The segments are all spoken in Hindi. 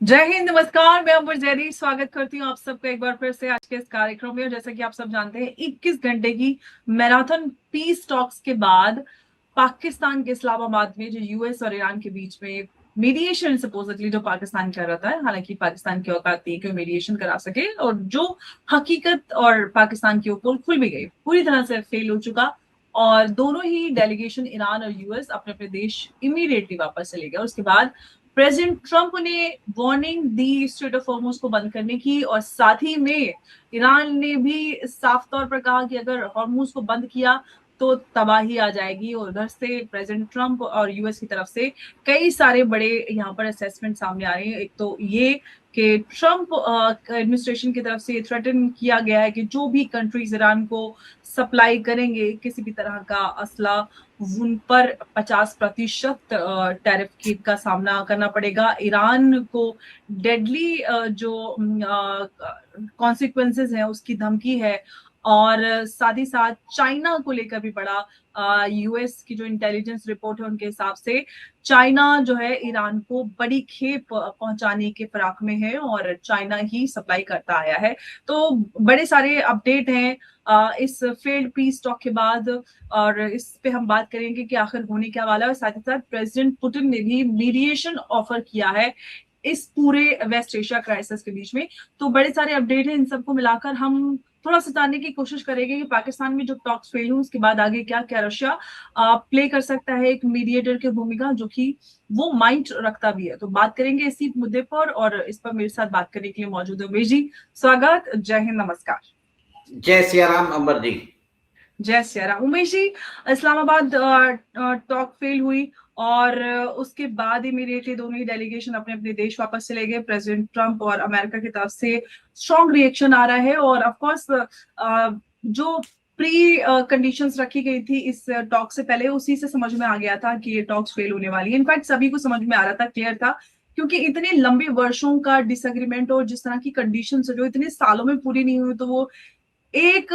जय हिंद, नमस्कार। मैं अंबर जैदी स्वागत करती हूँ आप सबका एक बार फिर से आज के इस कार्यक्रम में। और जैसा कि आप सब जानते हैं, 21 घंटे की मैराथन पीस टॉक्स के बाद पाकिस्तान के इस्लामाबाद में जो यूएस और ईरान के बीच में मीडिएशन सपोजिटली जो पाकिस्तान कर रहा था, हालांकि पाकिस्तान की औकात थी कि मीडिएशन करा सके, और जो हकीकत और पाकिस्तान की पोल खुल भी गई, पूरी तरह से फेल हो चुका। और दोनों ही डेलीगेशन, ईरान और यूएस, अपने अपने देश इमीडिएटली वापस चले गए। उसके बाद प्रेसिडेंट ट्रंप ने warning the straight of Hormuz को बंद करने की, और साथ ही में ईरान ने भी साफ तौर पर कहा कि अगर हॉर्मुज को बंद किया तो तबाही आ जाएगी। और उधर से प्रेसिडेंट ट्रंप और यूएस की तरफ से कई सारे बड़े यहाँ पर असेसमेंट सामने आ रहे हैं। एक तो ये कि ट्रंप एडमिनिस्ट्रेशन की तरफ से थ्रेटन किया गया है कि जो भी कंट्रीज ईरान को सप्लाई करेंगे किसी भी तरह का असला, उन पर 50% टैरिफ का सामना करना पड़ेगा। ईरान को डेडली जो कॉन्सिक्वेंसेस हैं उसकी धमकी है। और साथ ही साथ चाइना को लेकर भी बड़ा, यूएस की जो इंटेलिजेंस रिपोर्ट है उनके हिसाब से चाइना जो है ईरान को बड़ी खेप पहुंचाने के फिराक में है, और चाइना ही सप्लाई करता आया है। तो बड़े सारे अपडेट हैं इस फेल्ड पीस टॉक के बाद, और इस पे हम बात करेंगे कि आखिर होने क्या वाला है। साथ ही साथ प्रेसिडेंट पुतिन ने भी मीडिएशन ऑफर किया है इस पूरे वेस्ट एशिया क्राइसिस के बीच में। तो बड़े सारे अपडेट हैं, इन सबको मिलाकर हम थोड़ा सा जानने की कोशिश करेंगे कि पाकिस्तान में जो टॉक्स फेल हुए उसके बाद आगे क्या क्या रशिया प्ले कर सकता है एक मीडिएटर की भूमिका, जो कि वो माइंड रखता भी है। तो बात करेंगे इसी मुद्दे पर, और इस पर मेरे साथ बात करने के लिए मौजूद है उमेश जी। स्वागत, जय हिंद, नमस्कार। जय सिया राम अंबर जी। जय सिया राम। उमेश जी, इस्लामाबाद टॉक फेल हुई, और उसके बाद इमीडिएटली दोनों ही डेलीगेशन अपने अपने देश वापस चले गए। प्रेसिडेंट ट्रंप और अमेरिका की तरफ से स्ट्रॉन्ग रिएक्शन आ रहा है, और ऑफ कोर्स जो प्री कंडीशंस रखी गई थी इस टॉक से पहले, उसी से समझ में आ गया था कि ये टॉक्स फेल होने वाली है। इनफैक्ट सभी को समझ में आ रहा था, क्लियर था, क्योंकि इतने लंबे वर्षों का डिसएग्रीमेंट और जिस तरह की कंडीशंस जो इतने सालों में पूरी नहीं हुई, तो वो एक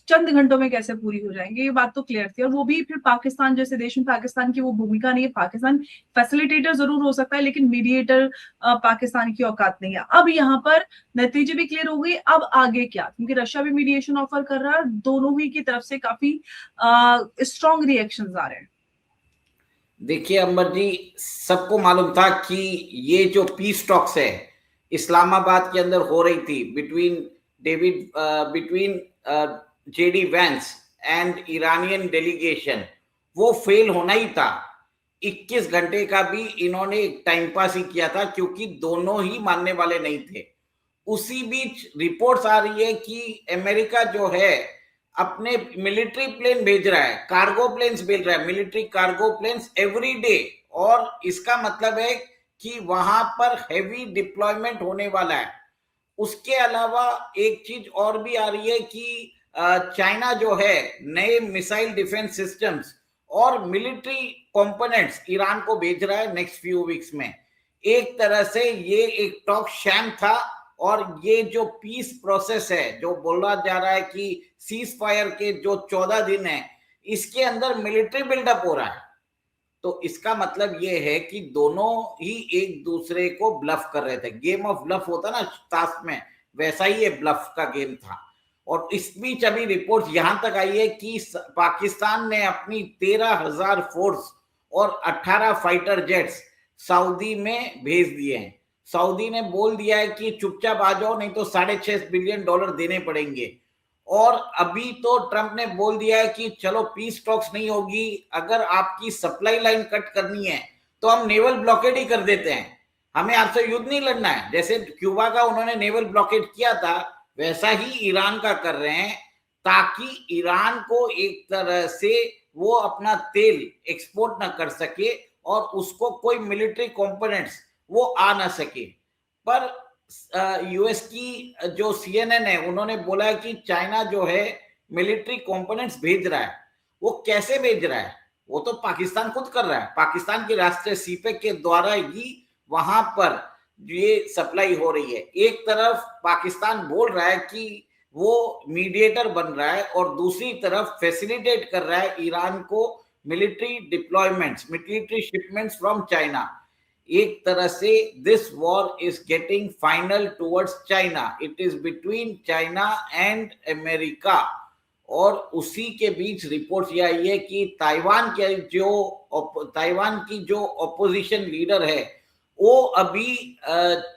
चंद घंटों में कैसे पूरी हो जाएंगे, ये बात तो क्लियर थी। और वो भी फिर पाकिस्तान जैसे देश में पाकिस्तान की वो भूमिका नहीं है। पाकिस्तान फैसिलिटेटर जरूर हो सकता है, लेकिन मीडिएटर पाकिस्तान की औकात नहीं है। अब यहाँ पर नतीजे भी क्लियर हो गए, अब आगे क्या, क्योंकि रशिया भी मीडिएशन ऑफर कर रहा है, दोनों ही की तरफ से काफी स्ट्रॉन्ग रिएक्शंस आ रहे हैं। देखिए अंबर जी, सबको मालूम था कि ये जो पीस टॉक्स है इस्लामाबाद के अंदर हो रही थी between JD Vance and Iranian delegation, वो फेल होना ही था। 21 घंटे का भी इन्होंने एक टाइम पास ही किया था, क्योंकि दोनों ही मानने वाले नहीं थे। उसी बीच रिपोर्ट्स आ रही है कि अमेरिका जो है अपने मिलिट्री प्लेन भेज रहा है, कार्गो प्लेन्स भेज रहा है, military cargo planes every day. और इसका मतलब है कि वहां पर हेवी डिप्लॉयमेंट होने वाला है। उसके अलावा एक चीज और भी आ रही है कि चाइना जो है नए मिसाइल डिफेंस सिस्टम्स और मिलिट्री कंपोनेंट्स ईरान को भेज रहा है नेक्स्ट फ्यू वीक्स में। एक तरह से ये एक टॉक शैम था। और ये जो पीस प्रोसेस है, जो बोला जा रहा है कि सीज फायर के जो 14 दिन है, इसके अंदर मिलिट्री बिल्डअप हो रहा है। तो इसका मतलब ये है कि दोनों ही एक दूसरे को ब्लफ कर रहे थे। गेम ऑफ ब्लफ होता ना ताश में, वैसा ही ये ब्लफ का गेम था। और इस बीच अभी रिपोर्ट यहां तक आई है कि पाकिस्तान ने अपनी 13,000 फोर्स और 18 फाइटर जेट्स सऊदी में भेज दिए हैं। सऊदी ने बोल दिया है कि चुपचाप आ जाओ, नहीं तो $6.5 बिलियन देने पड़ेंगे। और अभी तो ट्रंप ने बोल दिया है कि चलो पीस टॉक्स नहीं होगी, अगर आपकी सप्लाई लाइन कट करनी है तो हम नेवल ब्लॉकेड ही कर देते हैं, हमें आपसे युद्ध नहीं लड़ना है। जैसे क्यूबा का उन्होंने नेवल ब्लॉकेड किया था, वैसा ही ईरान का कर रहे हैं, ताकि ईरान को एक तरह से वो अपना तेल एक्सपोर्ट ना कर सके और उसको कोई मिलिट्री कंपोनेंट्स वो आ ना सके। पर यूएस की जो सीएनएन है, उन्होंने बोला है कि चाइना जो है मिलिट्री कंपोनेंट्स भेज रहा है। वो कैसे भेज रहा है? वो तो पाकिस्तान खुद कर रहा है, पाकिस्तान की राष्ट्रीय सीपेक के द्वारा ही वहां पर ये सप्लाई हो रही है। एक तरफ पाकिस्तान बोल रहा है कि वो मीडिएटर बन रहा है, और दूसरी तरफ फैसिलिटेट कर रहा है ईरान को military deployments, military shipments from China. एक तरह से this war is getting final towards China, it is between China and America. और उसी के बीच रिपोर्ट ये आई है कि ताइवान की जो ऑपोजिशन लीडर है वो अभी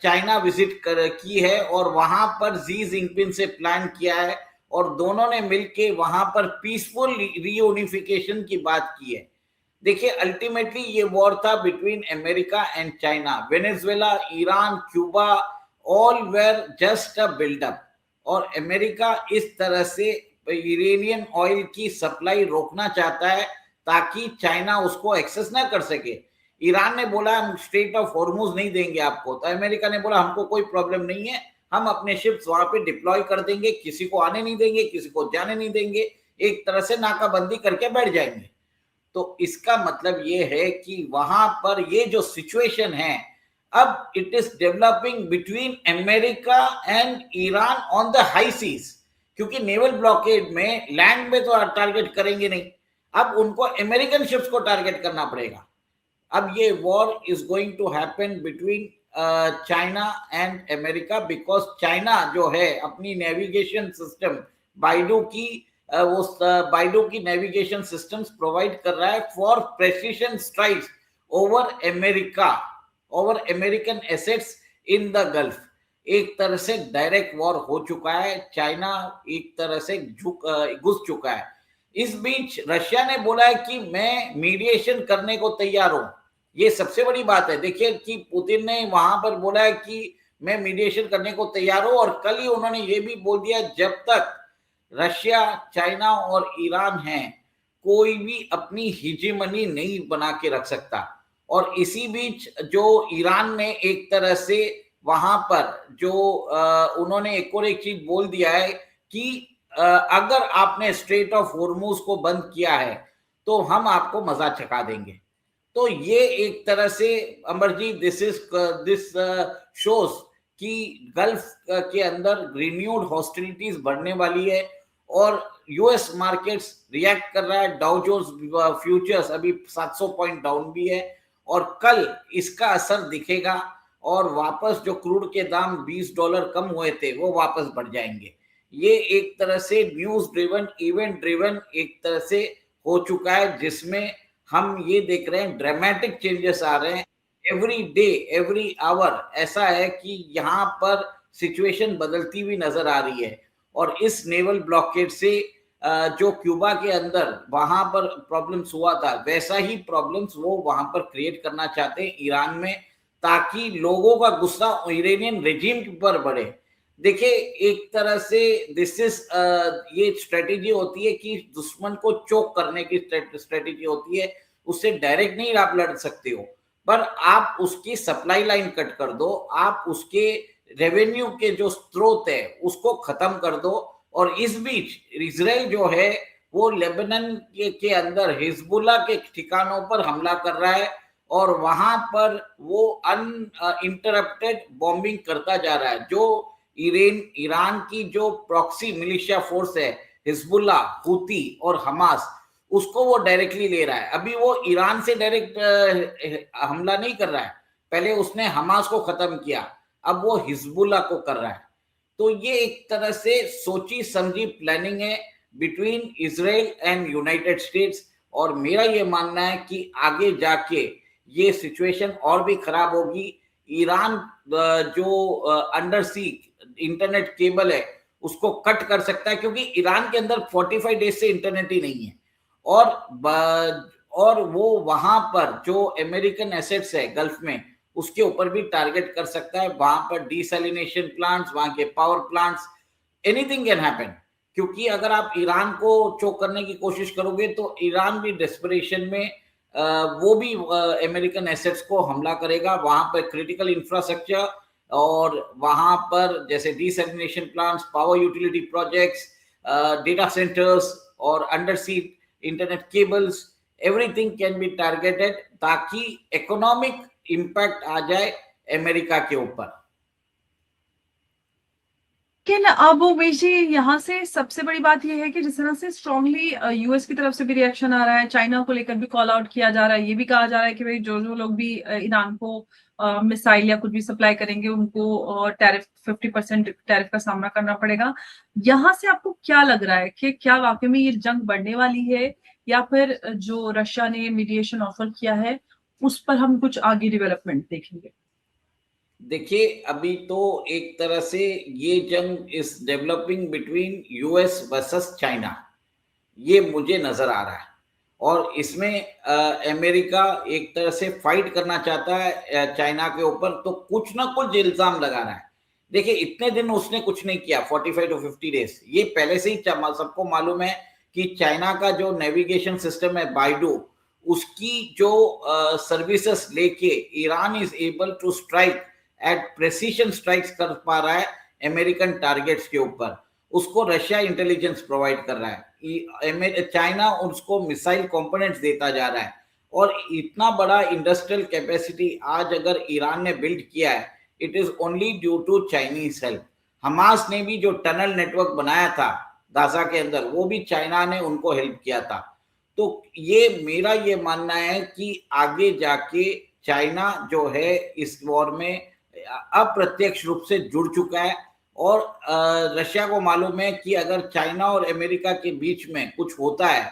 चाइना विजिट की है और वहां पर जी जिनपिंग से प्लान किया है और दोनों ने मिलके वहां पर पीसफुल रीयूनिफिकेशन की बात की है। देखिए अल्टीमेटली ये वॉर था between America and China. Venezuela, Iran, Cuba, all were just a buildup. और अमेरिका इस तरह से यूरेनियम ऑयल की सप्लाई रोकना चाहता है ताकि चाइना उसको एक्सेस ना कर सके। ईरान ने बोला हम स्ट्रेट ऑफ हॉर्मुज नहीं देंगे आपको, तो अमेरिका ने बोला हमको कोई प्रॉब्लम नहीं है, हम अपने शिप्स वहां पे डिप्लॉय कर देंगे, किसी को आने नहीं देंगे, किसी को जाने नहीं देंगे, एक तरह से नाकाबंदी करके बैठ जाएंगे। तो इसका मतलब ये है कि वहां पर ये जो सिचुएशन है अब it is developing between America and Iran on the high seas, क्योंकि नेवल ब्लॉकेड में लैंड में तो टारगेट करेंगे नहीं, अब उनको अमेरिकन शिप्स को टारगेट करना पड़ेगा। अब ये war is going to happen between China and America, because China जो है अपनी नेविगेशन सिस्टम बाइडू की वो बाइडू की नेविगेशन सिस्टम्स प्रोवाइड कर रहा है for precision strikes over America, over American assets in the gulf. एक तरह से डायरेक्ट वॉर हो चुका है, चाइना एक तरह से घुस चुका है। इस बीच रशिया ने बोला है कि मैं मीडिएशन करने को तैयार हूं, ये सबसे बड़ी बात है। देखिए कि पुतिन ने वहां पर बोला है कि मैं मीडिएशन करने को तैयार हूं, और कल ही उन्होंने ये भी बोल दिया जब तक रशिया, चाइना और ईरान है कोई भी अपनी हिजीमनी नहीं बना के रख सकता। और इसी बीच जो ईरान ने एक तरह से वहां पर जो उन्होंने एक और एक चीज बोल दिया है कि अगर आपने स्ट्रेट ऑफ हॉर्मुज को बंद किया है तो हम आपको मजा चखा देंगे। तो ये एक तरह से अमरजीत दिस शोज कि गल्फ के अंदर रिन्यूड हॉस्टिलिटीज बढ़ने वाली है और यूएस मार्केट्स रिएक्ट कर रहा है। डाउ जोन्स फ्यूचर्स अभी 700 पॉइंट डाउन भी है और कल इसका असर दिखेगा और वापस जो क्रूड के दाम $20 कम हुए थे वो वापस बढ़ जाएंगे। ये एक तरह से न्यूज ड्रिवन, इवेंट ड्रिवन एक तरह से हो चुका है, जिसमें हम ये देख रहे हैं ड्रामेटिक चेंजेस आ रहे हैं एवरी डे, एवरी आवर। ऐसा है कि यहाँ पर सिचुएशन बदलती हुई नजर आ रही है। और इस नेवल ब्लॉकेड से जो क्यूबा के अंदर वहां पर प्रॉब्लम्स हुआ था, वैसा ही प्रॉब्लम्स वो वहां पर क्रिएट करना चाहते हैं ईरान में, ताकि लोगों का गुस्सा ईरानियन रेजिम पर बढ़े। देखिए एक तरह से दिस इज ये स्ट्रेटेजी होती है कि दुश्मन को चोक करने की स्ट्रेटेजी होती है। उससे डायरेक्ट नहीं आप लड़ सकते हो, पर आप उसकी सप्लाई लाइन कट कर दो, आप उसके रेवेन्यू के जो स्रोत है उसको खत्म कर दो। और इस बीच इजराइल जो है वो लेबनान के अंदर हिजबुल्लाह के ठिकानों पर हमला कर रहा है और वहां पर वो अनइंटरप्टेड बॉम्बिंग करता जा रहा है। जो ईरान की जो प्रॉक्सी मिलिशिया फोर्स है हिजबुल्लाह, हुती और हमास, उसको वो डायरेक्टली ले रहा है। अभी वो ईरान से डायरेक्ट हमला नहीं कर रहा है, पहले उसने हमास को खत्म किया, अब वो हिजबुल्लाह को कर रहा है। तो ये एक तरह से सोची समझी प्लानिंग है between Israel and United states. और मेरा ये मानना है कि आगे जाके ये सिचुएशन और भी खराब होगी। ईरान जो अंडर सी इंटरनेट केबल है उसको कट कर सकता है, क्योंकि ईरान के अंदर 45 डेज से इंटरनेट ही नहीं है। और वो वहां पर जो अमेरिकन एसेट्स है गल्फ में उसके ऊपर भी टारगेट कर सकता है। वहां पर डिसैलिनेशन प्लांट्स, वहां के power plants, anything can happen. क्योंकि अगर आप ईरान को चोक करने की कोशिश करोगे तो ईरान भी डेस्परेशन में वो भी अमेरिकन एसेट्स को हमला करेगा। वहां पर क्रिटिकल इंफ्रास्ट्रक्चर और वहां पर जैसे desalination plants, power utility projects, data centres और under sea internet cables, everything can be targeted ताकि इकोनॉमिक इम्पैक्ट आ जाए अमेरिका के ऊपर। लेकिन अब बेशी यहाँ से सबसे बड़ी बात ये है कि जिस तरह से स्ट्रांगली यूएस की तरफ से भी रिएक्शन आ रहा है, चाइना को लेकर भी कॉल आउट किया जा रहा है, ये भी कहा जा रहा है कि भाई जो जो लोग भी ईरान को मिसाइल या कुछ भी सप्लाई करेंगे उनको टैरिफ 50% टैरिफ का सामना करना पड़ेगा। यहाँ से आपको क्या लग रहा है कि क्या वाकई में ये जंग बढ़ने वाली है, या फिर जो रशिया ने मीडिएशन ऑफर किया है उस पर हम कुछ आगे डेवलपमेंट देखेंगे? देखिए, अभी तो एक तरह से ये जंग is developing between US versus China, ये मुझे नजर आ रहा है। और इसमें अमेरिका एक तरह से फाइट करना चाहता है चाइना के ऊपर, तो कुछ ना कुछ इल्जाम लगा रहा है। देखिए, इतने दिन उसने कुछ नहीं किया, 45 टू 50 डेज, ये पहले से ही सबको मालूम है कि चाइना का जो नेविगेशन सिस्टम है बाइडू, उसकी जो सर्विसेज लेके Iran is able to strike at precision strikes कर पा रहा है अमेरिकन टारगेट्स के ऊपर। उसको रशिया इंटेलिजेंस प्रोवाइड कर रहा है, चाइना उसको मिसाइल कंपोनेंट्स देता जा रहा है। और इतना बड़ा इंडस्ट्रियल कैपेसिटी आज अगर ईरान ने बिल्ड किया है, it is only due to Chinese help. Hamas ने भी जो टनल नेटवर्क बनाया था गाजा के अंदर, वो भी चाइना ने उनको हेल्प किया था। तो ये मेरा ये मानना है कि आगे जाके चाइना जो है इस वॉर में अप्रत्यक्ष रूप से जुड़ चुका है। और रशिया को मालूम है कि अगर चाइना और अमेरिका के बीच में कुछ होता है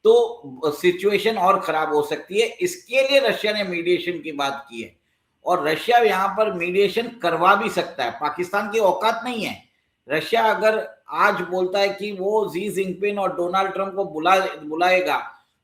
तो सिचुएशन और खराब हो सकती है। इसके लिए रशिया ने मीडिएशन की बात की है, और रशिया यहाँ पर मीडिएशन करवा भी सकता है। पाकिस्तान की औकात नहीं है। रशिया अगर आज बोलता है कि वो जी जिनपिंग और डोनाल्ड ट्रंप को बुलाएगा,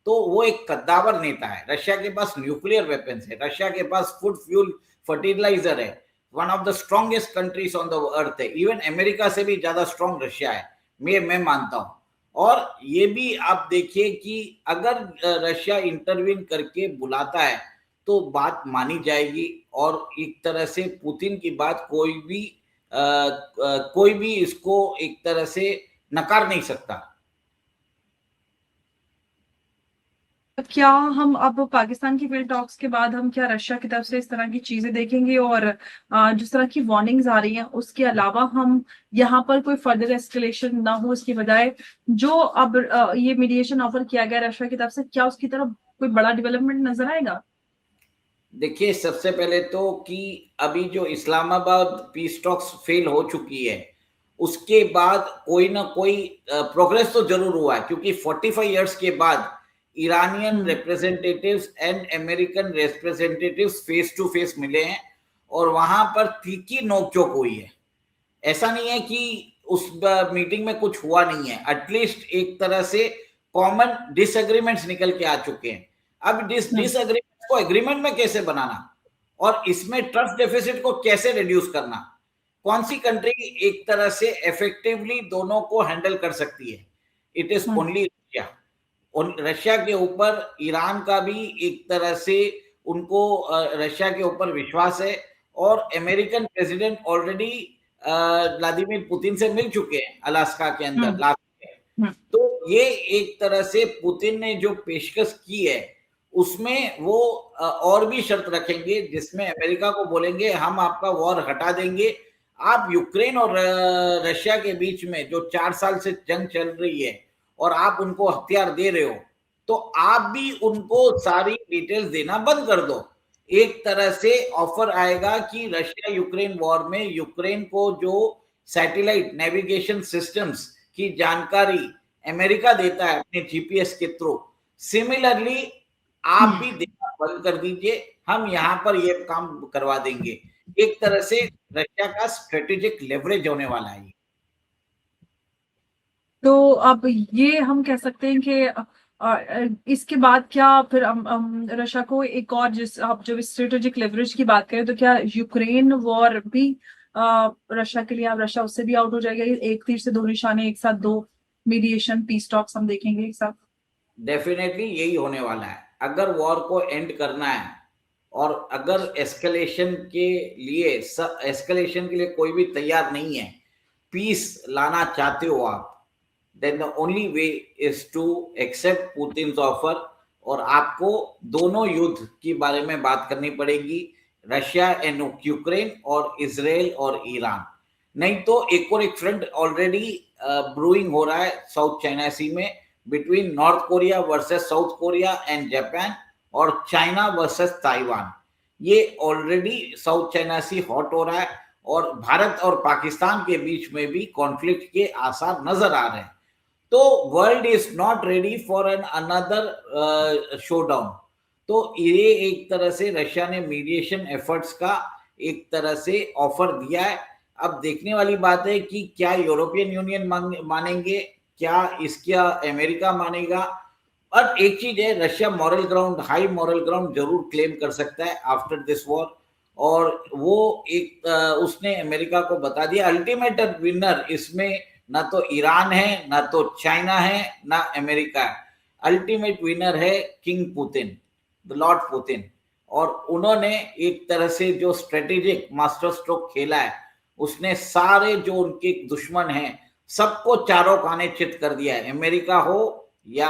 तो वो एक कद्दावर नेता है। रशिया के पास न्यूक्लियर वेपन्स है, रशिया के पास फूड फ्यूल फर्टिलाइजर है, one of the strongest countries on the earth है। इवन अमेरिका से भी ज्यादा स्ट्रॉन्ग रशिया है, मैं मानता हूं। और ये भी आप देखिए कि अगर रशिया इंटरवीन करके बुलाता है तो बात मानी जाएगी, और एक तरह से पुतिन की बात कोई भी इसको एक तरह से नकार नहीं सकता। क्या हम अब पाकिस्तान की फील्ड टॉक्स के बाद हम क्या रशिया की तरफ से इस तरह की चीजें देखेंगे, और जिस तरह की वार्निंग्स आ रही हैं उसके अलावा हम यहाँ पर कोई फर्दर एस्केलेशन ना हो, इसकी बजाय जो अब ये मीडिएशन ऑफर किया गया रशिया की तरफ से, क्या उसकी तरफ कोई बड़ा डेवलपमेंट नजर आएगा? देखिए, सबसे पहले तो कि अभी जो इस्लामाबाद पीस टॉक्स फेल हो चुकी है, उसके बाद कोई ना कोई प्रोग्रेस तो जरूर हुआ है, क्योंकि 45 इयर्स के बाद Iranian representatives and American representatives face to face मिले हैं, और वहां पर तीखी नोकझोंक हुई है। ऐसा नहीं है कि उस मीटिंग में कुछ हुआ नहीं है, एटलीस्ट एक तरह से कॉमन डिसएग्रीमेंट्स निकल के आ चुके हैं। अब डिसएग्रीमेंट्स को एग्रीमेंट में कैसे बनाना, और इसमें ट्रस्ट डेफिसिट को कैसे रिड्यूस करना, कौन सी कंट्री एक तरह से इफेक्टिवली दोनों को हैंडल कर सकती है? It is only Russia. Russia के ऊपर ईरान का भी एक तरह से उनको रशिया के ऊपर विश्वास है, और American president already Vladimir Putin से मिल चुके हैं अलास्का के अंदर लास्ट में। तो ये एक तरह से पुतिन ने जो पेशकश की है उसमें वो और भी शर्त रखेंगे, जिसमें अमेरिका को बोलेंगे हम आपका वॉर हटा देंगे, आप यूक्रेन और रशिया के बीच में जो 4 साल से जंग चल रही है और आप उनको हथियार दे रहे हो, तो आप भी उनको सारी डिटेल्स देना बंद कर दो। एक तरह से ऑफर आएगा कि रशिया यूक्रेन वॉर में यूक्रेन को जो सैटेलाइट नेविगेशन सिस्टम्स की जानकारी अमेरिका देता है अपने जीपीएस के थ्रू, सिमिलरली आप भी देना बंद कर दीजिए, हम यहाँ पर ये काम करवा देंगे। एक तरह से रशिया का स्ट्रेटेजिक लेवरेज होने वाला है। तो अब ये हम कह सकते हैं कि इसके बाद क्या फिर रशिया को एक और, जिस आप जब स्ट्रेटेजिक लेवरेज की बात करें, तो क्या यूक्रेन वॉर भी रशिया के लिए, अब रशिया उससे भी आउट हो जाएगा? एक तीर से दो निशाने एक साथ, दो मीडिएशन पीस टॉक्स हम देखेंगे एक साथ? डेफिनेटली यही होने वाला है। अगर वॉर को एंड करना है, और अगर एस्केलेशन के लिए कोई भी तैयार नहीं है, पीस लाना चाहते हो आप, then the only way is to accept Putin's offer, और आपको दोनों युद्ध के बारे में बात करनी पड़ेगी, रशिया एंड यूक्रेन और इजराइल और ईरान। नहीं तो एक और एक फ्रंट ऑलरेडी ब्रूइंग हो रहा है साउथ चाइना सी में between north Korea versus south Korea and Japan और चाइना वर्सेस ताइवान। ये ऑलरेडी साउथ चाइना सी हॉट हो रहा है और भारत और पाकिस्तान के बीच में भी कॉन्फ्लिक्ट के आसार नजर आ रहे हैं। तो world is not ready for an another showdown. तो ये एक तरह से रशिया ने मीडिएशन एफर्ट्स का एक तरह से ऑफर दिया है। अब देखने वाली बात है कि क्या यूरोपियन यूनियन मानेंगे, क्या इसका अमेरिका मानेगा। और एक चीज है, Russia moral ground, high moral ground जरूर क्लेम कर सकता है आफ्टर दिस वॉर। और वो एक उसने अमेरिका को बता दिया अल्टीमेट विनर इसमें ना तो ईरान है, ना तो चाइना है, ना अमेरिका है। अल्टीमेट विनर है king Putin, the Lord Putin. और उन्होंने एक तरह से जो स्ट्रेटेजिक मास्टर स्ट्रोक खेला है, उसने सारे जो उनके दुश्मन हैं सबको चारों खाने चित कर दिया है। अमेरिका हो या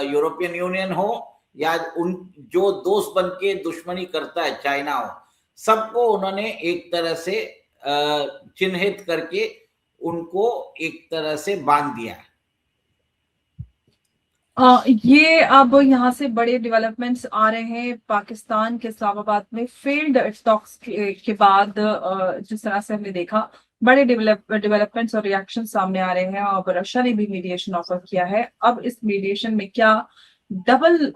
यूरोपियन यूनियन हो या उन जो दोस्त बन के दुश्मनी करता है चाइना हो, सबको उन्होंने एक तरह से चिन्हित करके उनको एक तरह से बांध दिया है। ये अब यहाँ से बड़े डेवलपमेंट्स आ रहे हैं पाकिस्तान के इस्लामाबाद में फेल्ड टॉक्स के बाद। जिस तरह से हमने देखा बड़े डेवलपमेंट्स और रिएक्शन सामने आ रहे हैं और रशिया ने भी मीडिएशन ऑफर किया है। अब इस मीडिएशन में क्या डबल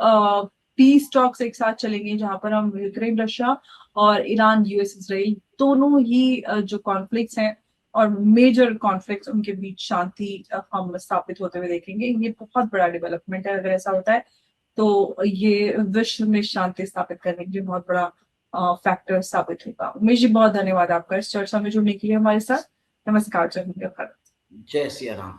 पीस टॉक्स एक साथ चलेंगे, जहां पर हम यूक्रेन रशिया और ईरान यूएस इसराइल दोनों ही जो कॉन्फ्लिक्ट्स हैं और मेजर कॉन्फ्लिक्ट्स उनके बीच शांति हम स्थापित होते हुए देखेंगे। ये बहुत बड़ा डेवलपमेंट है। अगर ऐसा होता है तो ये विश्व में शांति स्थापित करने के लिए बहुत बड़ा फैक्टर साबित होगा। उमेश जी, बहुत धन्यवाद आपका इस चर्चा में जुड़ने के लिए हमारे साथ। नमस्कार। जय हिंद, जय भारत। जय सिया राम।